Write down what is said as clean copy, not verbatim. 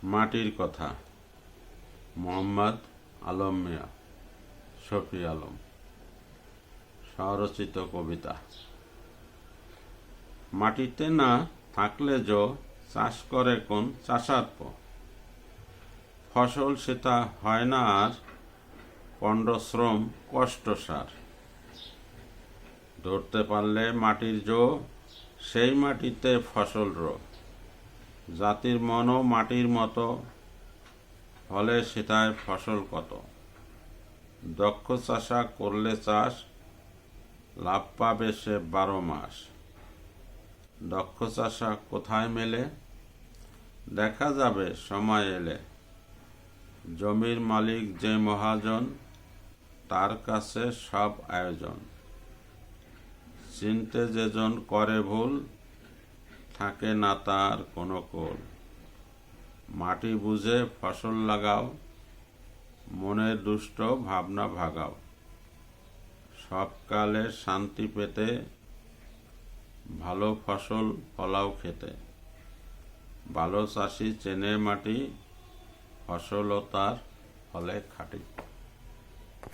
মাটির কথা, মোহাম্মদ আলম মিয়া, শফি আলম। স্বরচিত কবিতা। মাটিতে না থাকলে যো চাষ করে কোন চাষার ফসল সেটা হয় না আর পণ্ডশ্রম কষ্টসার। ধরতে পারলে মাটির জো সেই মাটিতে ফসল রো। জাতির মনও মাটির মতো হলে সেটায় ফসল কত। দক্ষ চাষা করলে চাষ লাভ পাবে সে 12 মাস। দক্ষ চাষা কোথায় মেলে দেখা যাবে সময় এলে। জমির মালিক যে মহাজন তার কাছে সব আয়োজন। চিনতে যেজন করে ভুল থাকে না তার কোনো কোল। মাটি বুঝে ফসল লাগাও, মনের দুষ্ট ভাবনা ভাগাও। সবকালে শান্তি পেতে ভালো ফসল ফলাও খেতে। ভালো চাষি চেনে মাটি, ফসলও তার ফলে খাঁটি।